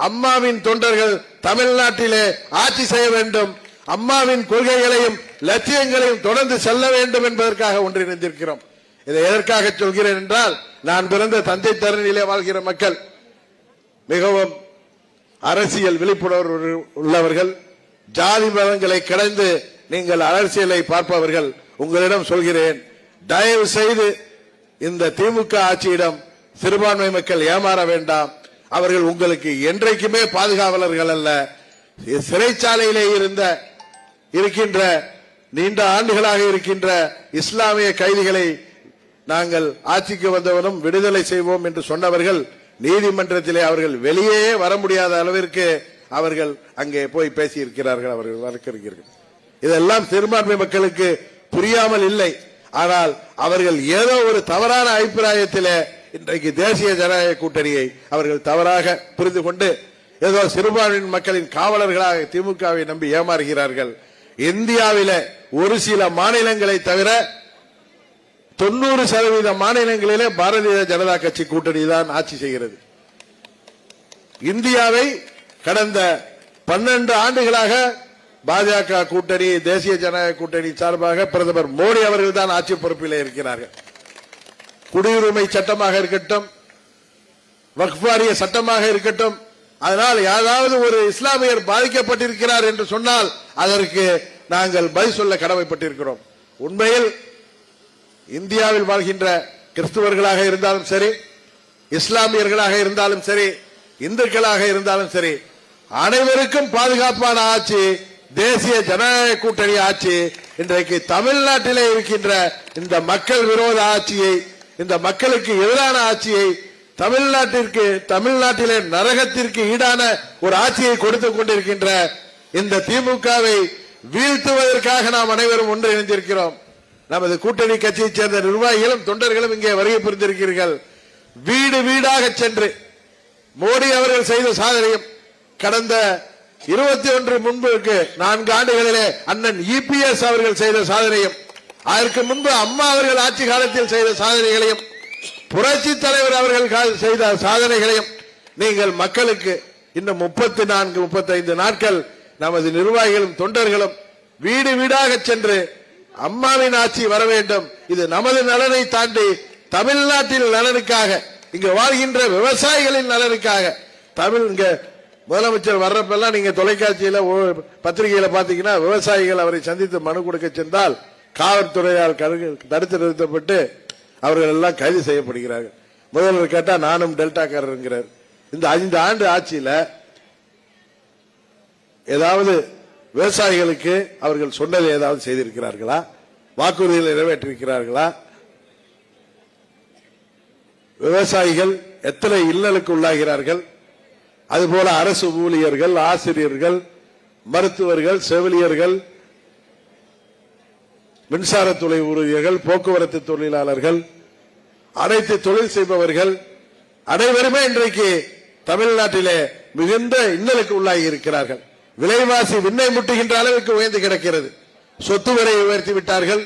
அம்மாவின் தொண்டர்கள் தமிழ்நாட்டிலே ஆட்சி செய்ய வேண்டும், அம்மாவின் கொள்கைகளையும் லட்சியங்களையும் தொடர்ந்து செல்ல வேண்டும் என்பதற்காக ஒன்றிணைந்திருக்கிறோம். இதை எதற்காக சொல்கிறேன் என்றால், நான் பிறந்த தஞ்சை தரணியிலே வாழ்கிற மக்கள் மிகவும் அரசியல் விழிப்புணர்வு உள்ளவர்கள், ஜாதி மதங்களை கடந்து நீங்கள் அரசியலை பார்ப்பவர்கள். உங்களிடம் சொல்கிறேன், தயவு செய்து இந்த திமுக ஆட்சியிடம் சிறுபான்மை மக்கள் ஏமாற வேண்டாம். அவர்கள் உங்களுக்கு என்றைக்குமே பாதுகாவலர்கள் அல்ல. சிறைச்சாலையிலே இருக்கின்ற நீண்ட ஆண்டுகளாக இருக்கின்ற இஸ்லாமிய கைதிகளை நாங்கள் ஆட்சிக்கு வந்தவனும் விடுதலை செய்வோம் என்று சொன்னவர்கள் நீதிமன்றத்திலே அவர்கள் வெளியே வர முடியாத அளவிற்கு அவர்கள் அங்கே போய் பேசியிருக்கிறார்கள். அவர்கள் வழக்கறிஞர்கள் இதெல்லாம் சிறுபான்மை மக்களுக்கு புரியாமல் இல்லை. ஆனால் அவர்கள் ஏதோ ஒரு தவறான அபிப்பிராயத்திலே இன்றைக்கு தேசிய ஜனநாயக கூட்டணியை அவர்கள் தவறாக புரிந்து கொண்டு ஏதோ சிறுபான்மை மக்களின் காவலர்களாக திமுகவை நம்பி ஏமாறுகிறார்கள். இந்தியாவில ஒரு சில மாநிலங்களை தவிர 90% மாநிலங்களிலே பாரதிய ஜனதா கட்சி கூட்டணி தான் ஆட்சி செய்கிறது. இந்தியாவை கடந்த 12 ஆண்டுகளாக பாஜக கூட்டணி தேசிய ஜனநாயக கூட்டணி சார்பாக பிரதமர் மோடி அவர்கள் தான் ஆட்சி பொறுப்பில் இருக்கிறார்கள். குடியுரிமை சட்டமாக இருக்கட்டும், வக்ஃப் வாரிய சட்டமாக இருக்கட்டும், அதனால் யாராவது ஒரு இஸ்லாமியர் பாதிக்கப்பட்டிருக்கிறார் என்று சொன்னால் அதற்கு நாங்கள் பதில் சொல்ல கடமைப்பட்டிருக்கிறோம். உண்மையில் இந்தியாவில் வாழ்கின்ற கிறிஸ்துவர்களாக இருந்தாலும் சரி, இஸ்லாமியர்களாக இருந்தாலும் சரி, இந்துக்களாக இருந்தாலும் சரி, அனைவருக்கும் பாதுகாப்பான ஆட்சி தேசிய ஜனநாயக கூட்டணி ஆட்சி. இன்றைக்கு தமிழ்நாட்டிலே இருக்கின்ற இந்த மக்கள் விரோத ஆட்சியை, இந்த மக்களுக்கு எதிரான ஆட்சியை, தமிழ்நாட்டிலே நரகத்திற்கு ஈடான ஒரு ஆட்சியை கொடுத்துக் கொண்டிருக்கின்ற இந்த திமுகவை வீழ்த்துவதற்காக நாம் அனைவரும் ஒன்றிணைந்திருக்கிறோம். நமது கூட்டணி கட்சியைச் சேர்ந்த நிர்வாகிகளும் தொண்டர்களும் இங்கே வருகை புரிந்திருக்கிறீர்கள். வீடு வீடாக சென்று மோடி அவர்கள் செய்த சாதனையும் கடந்த 21 முன்புக்கு 4 ஆண்டுகளிலே அண்ணன் இபிஎஸ் அவர்கள் செய்த சாதனையும், அதற்கு முன்பு அம்மா அவர்கள் ஆட்சி காலத்தில் செய்த சாதனைகளையும், புரட்சி தலைவர் அவர்கள் செய்த சாதனைகளையும் நீங்கள் மக்களுக்கு இன்னும் 34-35 நாட்கள் நமது நிர்வாகிகளும் தொண்டர்களும் வீடு வீடாக சென்று அம்மாவின் ஆட்சி வர வேண்டும், இது நமது நலனை தாண்டி தமிழ்நாட்டின் நலனுக்காக, இங்கு வாழ்கின்ற விவசாயிகளின் நலனுக்காக, இங்க முதலமைச்சர் வர்றப்பெல்லாம் நீங்க தொலைக்காட்சியில பத்திரிகையில பாத்தீங்கன்னா விவசாயிகள் அவரை சந்தித்து மனு கொடுக்க சென்றால் காவல்துறையால் தடுத்து நிறுத்தப்பட்டு அவர்கள் எல்லாம் கைது செய்யப்படுகிறார்கள். முதல்வர் கேட்டா நானும் டெல்டாக்காரர். இந்த 5 ஆண்டு ஆட்சியில ஏதாவது விவசாயிகளுக்கு அவர்கள் சொன்னதை ஏதாவது செய்திருக்கிறார்களா? வாக்குறுதிகளை நிறைவேற்றிருக்கிறார்களா? விவசாயிகள் எத்தனை இல்லலுக்கு உள்ளாகிறார்கள்? அதுபோல அரசு ஊழியர்கள், ஆசிரியர்கள், மருத்துவர்கள், செவிலியர்கள், மின்சாரத்துறை ஊழியர்கள், போக்குவரத்து தொழிலாளர்கள், அனைத்து தொழில் செய்பவர்கள் அனைவருமே இன்றைக்கு தமிழ்நாட்டிலே மிகுந்த இன்னலுக்கு உள்ளாகி இருக்கிறார்கள். விலைவாசி விண்ணை முட்டுகின்ற அளவுக்கு உயர்ந்து கிடக்கிறது. சொத்து விலையை உயர்த்தி விட்டார்கள்,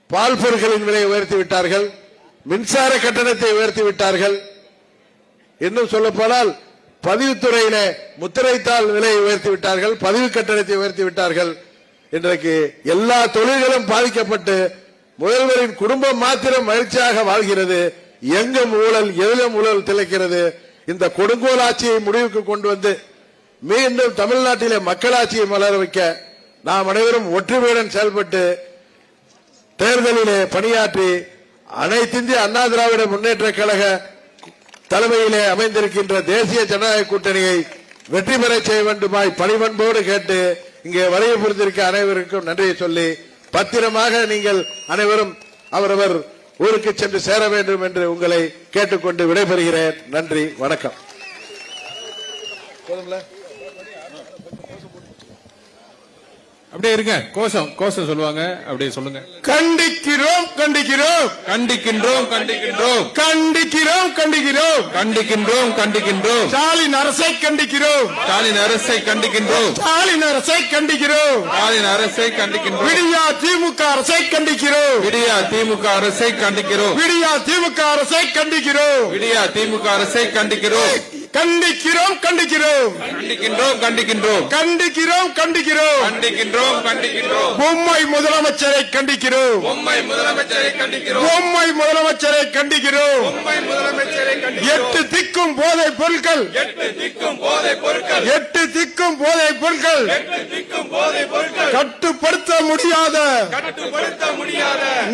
பால் பொருட்களின் விலையை உயர்த்தி விட்டார்கள், மின்சார கட்டணத்தை உயர்த்தி விட்டார்கள். இன்னும் சொல்ல போனால் பதிவுத்துறையில முத்திரைத்தாள் விலையை உயர்த்தி விட்டார்கள், பதிவு கட்டணத்தை உயர்த்தி விட்டார்கள். இன்றைக்கு எல்லா தொழில்களும் பாதிக்கப்பட்டு முதல்வரின் குடும்பம் மாத்திரம் மகிழ்ச்சியாக வாழ்கிறது. எங்கும் ஊழல், எதிலும் ஊழல் திளைக்கிறது. இந்த கொடுங்கோல் ஆட்சியை முடிவுக்கு கொண்டு வந்து மீண்டும் தமிழ்நாட்டிலே மக்களாட்சியை மலர வைக்க நாம் அனைவரும் ஒற்றுமையுடன் செயல்பட்டு தேர்தலிலே பணியாற்றி அனைத்திந்திய அண்ணா திராவிட முன்னேற்ற கழக தலைமையிலே அமைந்திருக்கின்ற தேசிய ஜனநாயக கூட்டணியை வெற்றி பெற செய்ய வேண்டுமாய் பணிபண்போடு கேட்டு இங்கே வருகை புரிந்திருக்க அனைவருக்கும் நன்றியை சொல்லி பத்திரமாக நீங்கள் அனைவரும் அவரவர் ஊருக்கு சென்று சேர வேண்டும் என்று உங்களை கேட்டுக்கொண்டு விடைபெறுகிறேன். நன்றி, வணக்கம். அப்படியே இருங்க. கோஷம் சொல்லுவாங்க, அப்படியே சொல்லுங்க. கண்டிக்கிறோம் கண்டிக்கிறோம் கண்டிக்கின்றோம் கண்டிக்கின்றோம் கண்டிக்கிறோம் கண்டிக்கிறோம் கண்டிக்கின்றோம் கண்டிக்கின்றோம் ஸ்டாலின் அரசை கண்டிக்கிறோம் ஸ்டாலின் அரசை கண்டிக்கின்றோம் ஸ்டாலின் அரசை கண்டிக்கிறோம் ஸ்டாலின் அரசை கண்டிக்கின்றோம் விடியா திமுக அரசை கண்டிக்கிறோம் விடியா திமுக அரசை கண்டிக்கிறோம் விடியா திமுக அரசை கண்டிக்கிறோம் விடியா திமுக அரசை கண்டிக்கிறோம் கண்டிக்கிறோம் கண்டிக்கிறோம் கண்டிக்கின்றோம் கண்டிக்கின்றோம் கண்டிக்கிறோம் கண்டிக்கிறோம் கண்டிக்கின்றோம் கண்டிக்கின்றோம் பொம்மை முதலமைச்சரை கண்டிக்கிறோம் பொம்மை முதலமைச்சரை கண்டிக்கிறோம் பொம்மை முதலமைச்சரை கண்டிக்கிறோம் பொம்மை முதலமைச்சரை கண்டிக்கிறோம் 8 திக்கும் போதை பொருட்கள் 8 திக்கும் போதை பொருட்கள் 8 திக்கும் போதை பொருட்கள் 8 திக்கும் போதை பொருட்கள் கட்டுப்படுத்த முடியாத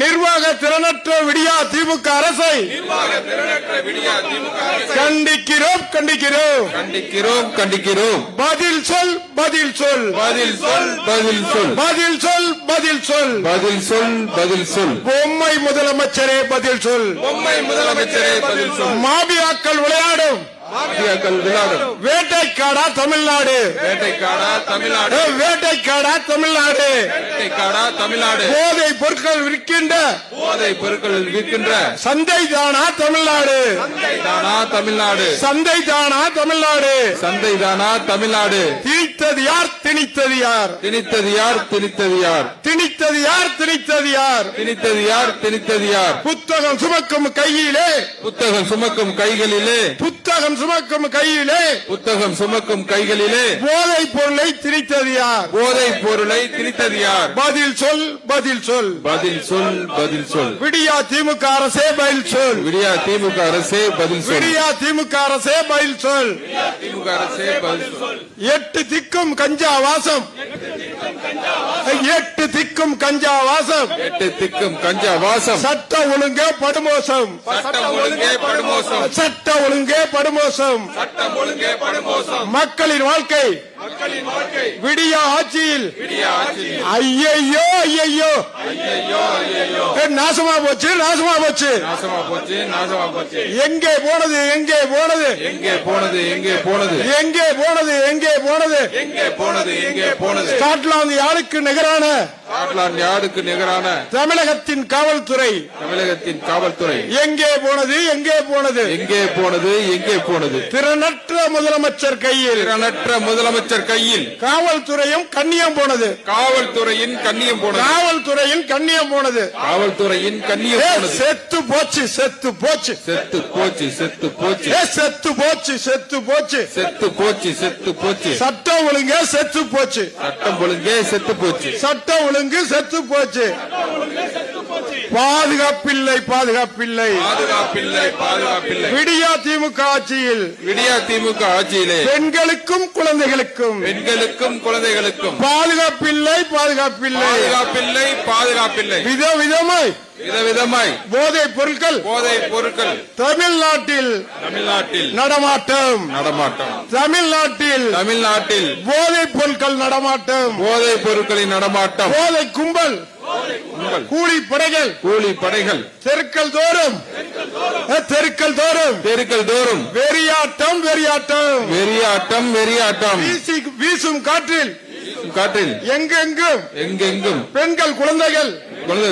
நிர்வாக திறனற்ற விடியா திமுக அரசை நிர்வாக திறனற்ற விடியா திமுக அரசை கண்டிக்கிறோம் கண்டிக்கிறோம் கண்டிக்கிறோம் கண்டிக்கிறோம் பதில் சொல் பதில் சொல் பதில் சொல் பதில் சொல் பதில் சொல் பதில் சொல் பதில் சொல் பதில் சொல் பொம்மை முதலமைச்சரே பதில் சொல் பொம்மை முதலமைச்சரே பதில் சொல் மாபியாக்கள் விளையாடும் மாபியாக்கள் விளையாடும் வேட்டைக்காடா தமிழ்நாடு வேட்டைக்காடா தமிழ்நாடு வேட்டைக்காடா தமிழ்நாடு வேட்டைக்காடா தமிழ்நாடு போதை பொருட்கள் விற்கின்ற போதை பொருட்கள் விற்கின்ற சந்தை தானா தமிழ்நாடு தானா தமிழ்நாடு சந்தை தானா தமிழ்நாடு சந்தை தானா தமிழ்நாடு திணித்தது யார் திணித்தது யார் திணித்தது யார் திணித்தது யார் திணித்தது யார் திணித்தது யார் திணித்தது யார் திணித்தது யார் புத்தகம் சுமக்கும் கையிலே புத்தகம் சுமக்கும் கைகளிலே புத்தகம் சுமக்கும் கையிலே புத்தகம் சுமக்கும் கைகளிலே போதை பொருளை திணித்தது யார் போதை பொருளை திணித்தது யார் பதில் சொல் பதில் சொல் பதில் சொல் பதில் சொல் விடியா திமுக அரசே பதில் சொல் விடியா திமுக அரசே பதில் சொல் விடியா திமுக அரசே பதில் சொல் திமுக அரசே பதில் சொல் எட்டு திக்கும் கஞ்சா வாசம் எட்டு திக்கும் கஞ்சா வாசம் எட்டு திக்கும் கஞ்சா வாசம் சட்ட ஒழுங்கே படுமோசம் சட்டம் ஒழுங்கே படுமோசம் சட்ட ஒழுங்கே படுமோசம் சட்டம் ஒழுங்கே படுமோசம் மக்களின் வாழ்க்கை மக்களின் வாழ்க்கை விடியா ஆட்சியில் விடியா ஆட்சியில் ஐயையோ ஐயையோ ஐயையோ ஐயையோ நாசமா போச்சு நாசமா போச்சு நாசமா போச்சு நாசமா போச்சு எங்கே போனது எங்கே போனது எங்கே போனது எங்கே போனது எங்கே போனது எங்கே போனது எங்கே போனது எங்கே போனது ஸ்காட்லாந்து யாருக்கு நிகரான ஸ்காட்லாந்து யார்டுக்கு நிகரான தமிழகத்தின் காவல்துறை தமிழகத்தின் காவல்துறை எங்கே போனது எங்கே போனது எங்கே போனது எங்கே போனது திறனற்ற முதலமைச்சர் கையில் திறனற்ற முதலமைச்சர் கையில் காவல்துறையும் கண்ணியம் போனது காவல்துறையின் கண்ணியம் போனது காவல்துறையின் கண்ணியம் போனது காவல்துறையின் கண்ணியம் போனது செத்து போச்சு செத்து போச்சு செத்து போச்சு செத்து போச்சு செத்து போச்சு செத்து போச்சு செத்து போச்சு செத்து போச்சு சட்டம் ஒழுங்கே செத்து போச்சு சட்டம் ஒழுங்கே செத்து போச்சு சட்டம் ஒழுங்கு செத்து போச்சு பாதுகாப்பில்லை பாதுகாப்பில்லை பாதுகாப்பில்லை பாதுகாப்பில்லை விடியா திமுக ஆட்சியில் விடியா திமுக ஆட்சியிலே பெண்களுக்கும் குழந்தைகளுக்கும் பெண்களுக்கும் குழந்தைகளுக்கும் பாதுகாப்பில்லை பாதுகாப்பில்லை பாதுகாப்பில்லை பாதுகாப்பில்லை விதவிதமாய் விதவிதமாய் போதைப் பொருட்கள் போதை பொருட்கள் தமிழ்நாட்டில் தமிழ்நாட்டில் நடமாட்டம் நடமாட்டம் தமிழ்நாட்டில் தமிழ்நாட்டில் போதைப் பொருட்கள் நடமாட்டம் போதை பொருட்களின் நடமாட்டம் போதை கும்பல் கூலி படைகள் கூலி படைகள் தெருக்கள் தோறும் தெருக்கள் தோறும் தெருக்கள் தோறும் வெறியாட்டம் வெறியாட்டம் வெறியாட்டம் வெறியாட்டம் வீசும் காற்றில் காற்றில் எங்கெங்கும் எங்கெங்கும் பெண்கள் குழந்தைகள்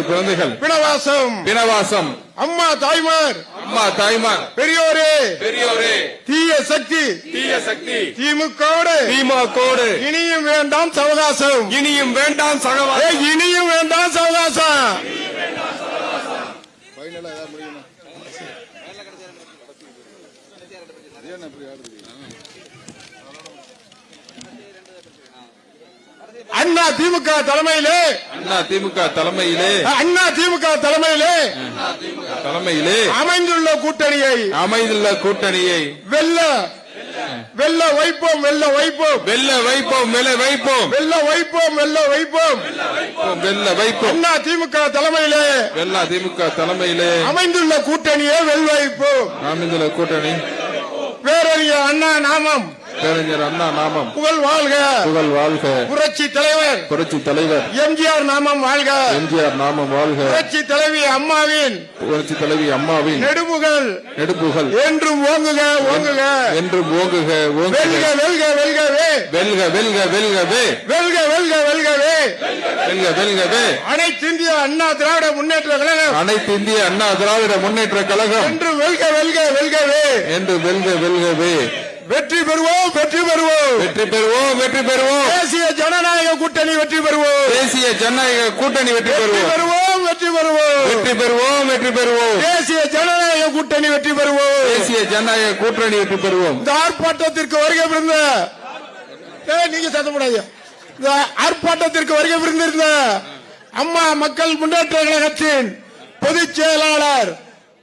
குழந்தைகள் பிணவாசம் பிணவாசம் அம்மா தாய்மார் அம்மா தாய்மார் பெரியோரே பெரியோரே தீய சக்தி தீய சக்தி திமுகவோடு திமுகவோடு இனியும் வேண்டாம் சவகாசம் இனியும் வேண்டாம் சகவாசம் இனியும் வேண்டாம் சவகாசம் அண்ணா திமுக தலைமையிலே அண்ணா திமுக தலைமையிலே அண்ணா திமுக தலைமையிலே தலைமையிலே அமைந்துள்ள கூட்டணியை அமைந்துள்ள கூட்டணியை வெல்ல வெல்ல வைப்போம் வெல்ல வைப்போம் வெல்ல வைப்போம் வெல்ல வைப்போம் வெல்ல வைப்போம் வெல்ல வைப்போம் வெல்ல வைப்போம் அண்ணா திமுக தலைமையிலே வெல்ல திமுக தலைமையிலே அமைந்துள்ள கூட்டணியை வெல்ல வைப்போம் அமைந்துள்ள கூட்டணி பேரறிஞர் அண்ணா நாமம் பேரறிஞர் அண்ணா நாமம் புகழ் வாழ்க புகழ் வாழ்க புரட்சி தலைவர் புரட்சி தலைவர் எம்ஜிஆர் நாமம் வாழ்க எம்ஜிஆர் நாமம் வாழ்க புரட்சி தலைவி அம்மாவின் புரட்சி தலைவி அம்மாவின் நெடுமுகள் நெடுப்புகள் என்றும் ஓங்குக ஓங்குக என்றும் ஓங்குக வெல்க ஓங்குக வெல்க வெல்கவே வெல்க வெல்க வெல்கவே வெல்க வெல்க வெல்கவே வெல்க வெல்கவே அனைத்து இந்திய அண்ணா திராவிட முன்னேற்ற கழகம் அனைத்து இந்திய அண்ணா திராவிட முன்னேற்ற கழகம் என்று வெல்க வெல்க வெல்கவே என்று வெல்க வெல்கவே வெற்றி பெறுவோம் வெற்றி பெறுவோம் வெற்றி பெறுவோம் வெற்றி பெறுவோம் தேசிய ஜனநாயக கூட்டணி வெற்றி பெறுவோம் தேசிய ஜனநாயக கூட்டணி வெற்றி வெற்றி பெறுவோம் பெறுவோம் வெற்றி பெறுவோம் வெற்றி பெறுவோம் வெற்றி பெறுவோம் தேசிய ஜனநாயக கூட்டணி வெற்றி பெறுவோம் தேசிய ஜனநாயக கூட்டணி வெற்றி பெறுவோம் இந்த ஆர்ப்பாட்டத்திற்கு வருகை புரிந்த நீங்க சத்தப்படாது இந்த ஆர்ப்பாட்டத்திற்கு வருகை புரிந்திருந்த அம்மா மக்கள் முன்னேற்ற கழகத்தின் பொதுச் செயலாளர்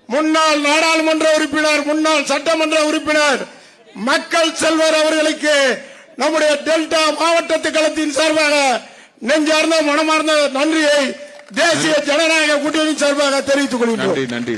முன்னாள் நாடாளுமன்ற உறுப்பினர் முன்னாள் சட்டமன்ற உறுப்பினர் மக்கள் செல்வர் அவர்களுக்கு நம்முடைய டெல்டா மாவட்டத்து களத்தின் சார்பாக நெஞ்சார்ந்த மனமார்ந்த நன்றியை தேசிய ஜனநாயக கூட்டணி சார்பாக தெரிவித்துக் கொள்கிறோம். நன்றி.